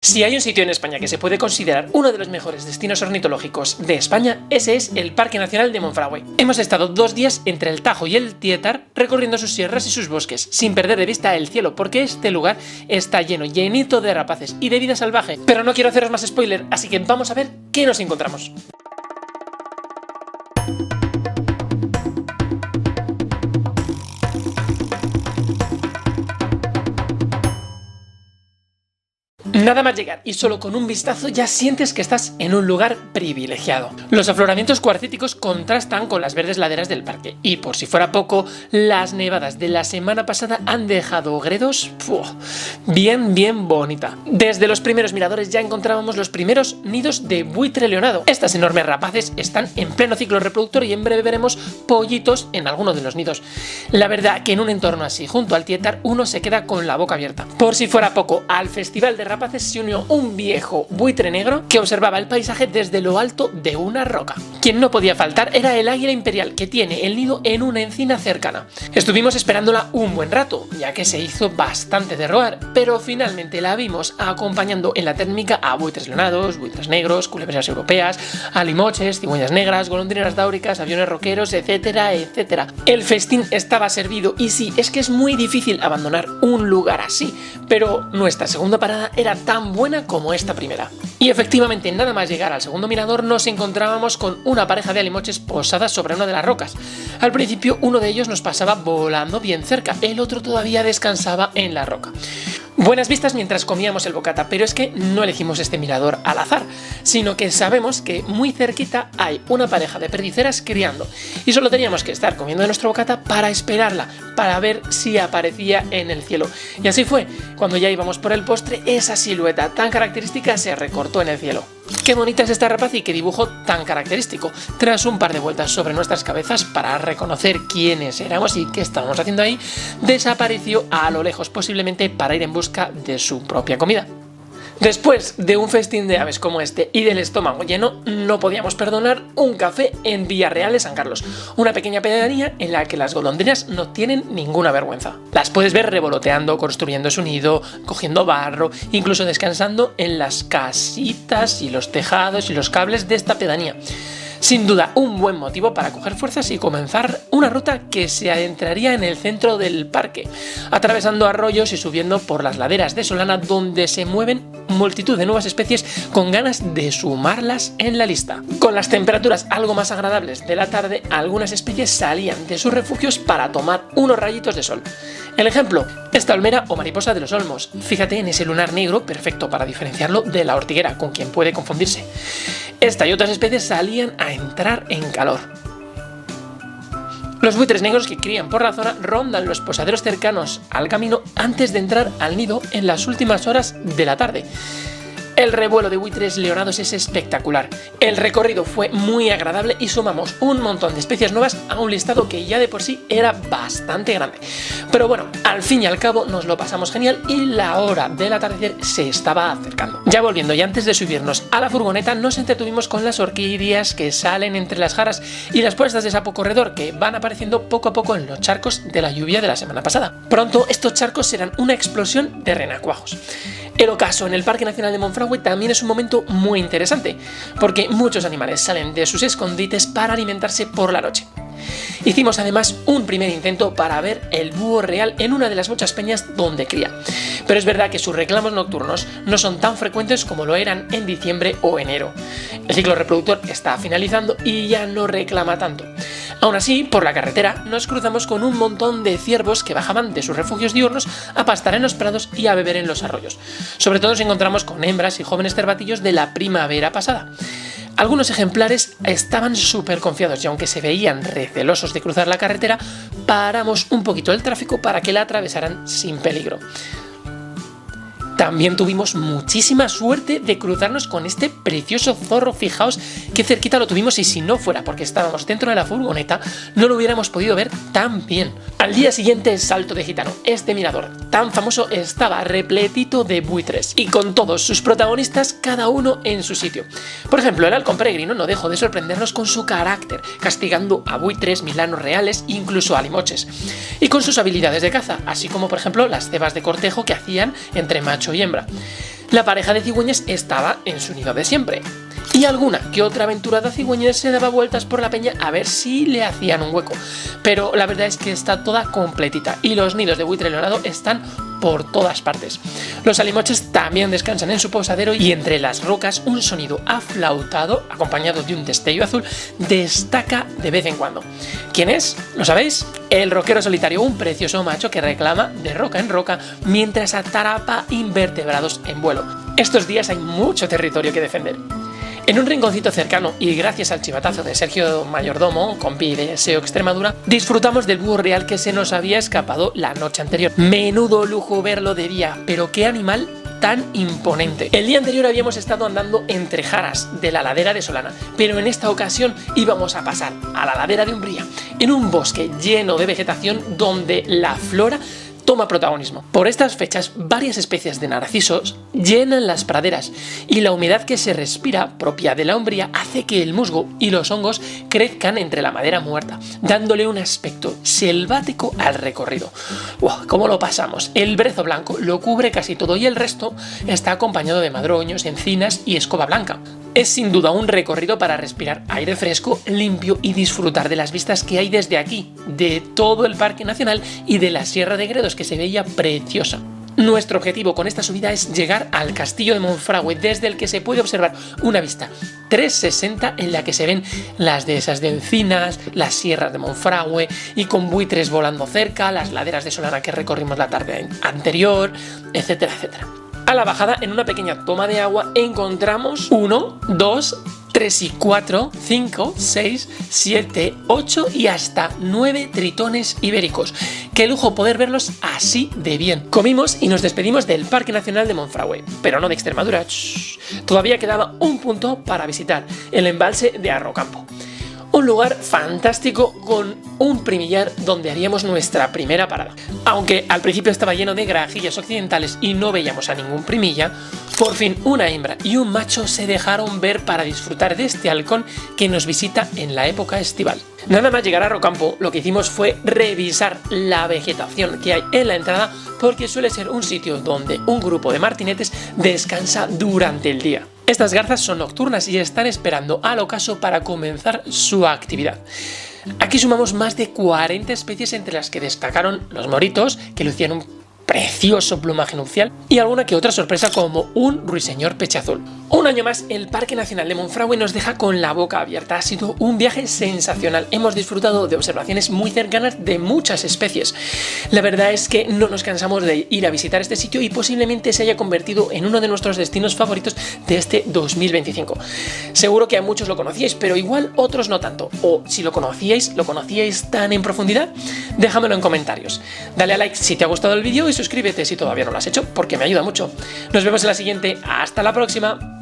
Si hay un sitio en España que se puede considerar uno de los mejores destinos ornitológicos de España, ese es el Parque Nacional de Monfragüe. Hemos estado 2 días entre el Tajo y el Tietar recorriendo sus sierras y sus bosques, sin perder de vista el cielo, porque este lugar está llenito de rapaces y de vida salvaje. Pero no quiero haceros más spoiler, así que vamos a ver qué nos encontramos. Nada más llegar y solo con un vistazo ya sientes que estás en un lugar privilegiado. Los afloramientos cuarcíticos contrastan con las verdes laderas del parque y por si fuera poco, las nevadas de la semana pasada han dejado Gredos bien bonita. Desde los primeros miradores ya encontrábamos los primeros nidos de buitre leonado. Estas enormes rapaces están en pleno ciclo reproductor y en breve veremos pollitos en alguno de los nidos. La verdad que en un entorno así, junto al Tietar, uno se queda con la boca abierta. Por si fuera poco, al festival de rapaces se unió un viejo buitre negro que observaba el paisaje desde lo alto de una roca. Quien no podía faltar era el águila imperial, que tiene el nido en una encina cercana. Estuvimos esperándola un buen rato, ya que se hizo bastante de rogar, pero finalmente la vimos acompañando en la térmica a buitres leonados, buitres negros, culebras europeas, alimoches, cigüeñas negras, golondrinas dáuricas, aviones roqueros, etcétera. El festín estaba servido y sí, es que es muy difícil abandonar un lugar así, pero nuestra segunda parada era tan buena como esta primera. Y efectivamente, nada más llegar al segundo mirador nos encontrábamos con una pareja de alimoches posadas sobre una de las rocas. Al principio uno de ellos nos pasaba volando bien cerca, el otro todavía descansaba en la roca. Buenas vistas mientras comíamos el bocata, pero es que no elegimos este mirador al azar, sino que sabemos que muy cerquita hay una pareja de perdiceras criando y solo teníamos que estar comiendo nuestro bocata para esperarla, para ver si aparecía en el cielo. Y así fue, cuando ya íbamos por el postre, esa silueta tan característica se recortó en el cielo. Qué bonita es esta rapaz y qué dibujo tan característico. Tras un par de vueltas sobre nuestras cabezas para reconocer quiénes éramos y qué estábamos haciendo ahí, desapareció a lo lejos, posiblemente para ir en busca de su propia comida. Después de un festín de aves como este y del estómago lleno, no podíamos perdonar un café en Villarreal de San Carlos, una pequeña pedanía en la que las golondrinas no tienen ninguna vergüenza. Las puedes ver revoloteando, construyendo su nido, cogiendo barro, incluso descansando en las casitas y los tejados y los cables de esta pedanía. Sin duda, un buen motivo para coger fuerzas y comenzar una ruta que se adentraría en el centro del parque, atravesando arroyos y subiendo por las laderas de Solana, donde se mueven multitud de nuevas especies con ganas de sumarlas en la lista. Con las temperaturas algo más agradables de la tarde, algunas especies salían de sus refugios para tomar unos rayitos de sol. El ejemplo, esta olmera o mariposa de los olmos. Fíjate en ese lunar negro, perfecto para diferenciarlo de la ortiguera, con quien puede confundirse. Esta y otras especies salían a entrar en calor. Los buitres negros que crían por la zona rondan los posaderos cercanos al camino antes de entrar al nido en las últimas horas de la tarde. El revuelo de buitres leonados es espectacular. El recorrido fue muy agradable y sumamos un montón de especies nuevas a un listado que ya de por sí era bastante grande. Pero bueno, al fin y al cabo nos lo pasamos genial y la hora del atardecer se estaba acercando. Ya volviendo y antes de subirnos a la furgoneta nos entretuvimos con las orquídeas que salen entre las jaras y las puestas de sapo corredor que van apareciendo poco a poco en los charcos de la lluvia de la semana pasada. Pronto estos charcos serán una explosión de renacuajos. El ocaso en el Parque Nacional de Monfragüe también es un momento muy interesante, porque muchos animales salen de sus escondites para alimentarse por la noche. Hicimos además un primer intento para ver el búho real en una de las muchas peñas donde cría, pero es verdad que sus reclamos nocturnos no son tan frecuentes como lo eran en diciembre o enero. El ciclo reproductor está finalizando y ya no reclama tanto. Aún así, por la carretera nos cruzamos con un montón de ciervos que bajaban de sus refugios diurnos a pastar en los prados y a beber en los arroyos. Sobre todo nos encontramos con hembras y jóvenes cervatillos de la primavera pasada. Algunos ejemplares estaban súper confiados y aunque se veían recelosos de cruzar la carretera, paramos un poquito el tráfico para que la atravesaran sin peligro. También tuvimos muchísima suerte de cruzarnos con este precioso zorro. Fijaos qué cerquita lo tuvimos y si no fuera porque estábamos dentro de la furgoneta no lo hubiéramos podido ver tan bien. Al día siguiente, Salto de Gitano. Este mirador tan famoso estaba repletito de buitres y con todos sus protagonistas cada uno en su sitio. Por ejemplo, el halcón peregrino no dejó de sorprendernos con su carácter, castigando a buitres, milanos reales, incluso a limoches, y con sus habilidades de caza, así como por ejemplo las cebas de cortejo que hacían entre macho y hembra. La pareja de cigüeñas estaba en su nido de siempre. Y alguna que otra aventurada cigüeña se daba vueltas por la peña a ver si le hacían un hueco. Pero la verdad es que está toda completita y los nidos de buitre leonado están por todas partes. Los alimoches también descansan en su posadero y entre las rocas un sonido aflautado, acompañado de un destello azul, destaca de vez en cuando. ¿Quién es? ¿Lo sabéis? El roquero solitario, un precioso macho que reclama de roca en roca mientras atrapa invertebrados en vuelo. Estos días hay mucho territorio que defender. En un rinconcito cercano y gracias al chivatazo de Sergio Mayordomo, compi de SEO Extremadura, disfrutamos del búho real que se nos había escapado la noche anterior. Menudo lujo verlo de día, pero qué animal tan imponente. El día anterior habíamos estado andando entre jaras de la ladera de Solana, pero en esta ocasión íbamos a pasar a la ladera de Umbría, en un bosque lleno de vegetación donde la flora toma protagonismo. Por estas fechas, varias especies de narcisos llenan las praderas y la humedad que se respira, propia de la Umbría, hace que el musgo y los hongos crezcan entre la madera muerta, dándole un aspecto selvático al recorrido. ¡Wow! ¿Cómo lo pasamos? El brezo blanco lo cubre casi todo y el resto está acompañado de madroños, encinas y escoba blanca. Es sin duda un recorrido para respirar aire fresco, limpio y disfrutar de las vistas que hay desde aquí, de todo el Parque Nacional y de la Sierra de Gredos, que se veía preciosa. Nuestro objetivo con esta subida es llegar al castillo de Monfragüe, desde el que se puede observar una vista 360 en la que se ven las dehesas de encinas, las sierras de Monfragüe y con buitres volando cerca, las laderas de Solana que recorrimos la tarde anterior, etcétera, etcétera. A la bajada, en una pequeña toma de agua, encontramos 1, 2, 3 y 4, 5, 6, 7, 8 y hasta 9 tritones ibéricos. Qué lujo poder verlos así de bien. Comimos y nos despedimos del Parque Nacional de Monfragüe, pero no de Extremadura. Todavía quedaba un punto para visitar, el embalse de Arrocampo. Un lugar fantástico con un primillar donde haríamos nuestra primera parada. Aunque al principio estaba lleno de granjillas occidentales y no veíamos a ningún primilla, por fin una hembra y un macho se dejaron ver para disfrutar de este halcón que nos visita en la época estival. Nada más llegar a Arrocampo, lo que hicimos fue revisar la vegetación que hay en la entrada, porque suele ser un sitio donde un grupo de martinetes descansa durante el día. Estas garzas son nocturnas y están esperando al ocaso para comenzar su actividad. Aquí sumamos más de 40 especies, entre las que destacaron los moritos, que lucían un precioso plumaje nupcial, y alguna que otra sorpresa como un ruiseñor pechazul. Un año más, el Parque Nacional de Monfragüe nos deja con la boca abierta. Ha sido un viaje sensacional. Hemos disfrutado de observaciones muy cercanas de muchas especies. La verdad es que no nos cansamos de ir a visitar este sitio y posiblemente se haya convertido en uno de nuestros destinos favoritos de este 2025. Seguro que a muchos lo conocíais, pero igual otros no tanto. O si lo conocíais tan en profundidad, déjamelo en comentarios. Dale a like si te ha gustado el vídeo y suscríbete si todavía no lo has hecho, porque me ayuda mucho. Nos vemos en la siguiente. ¡Hasta la próxima!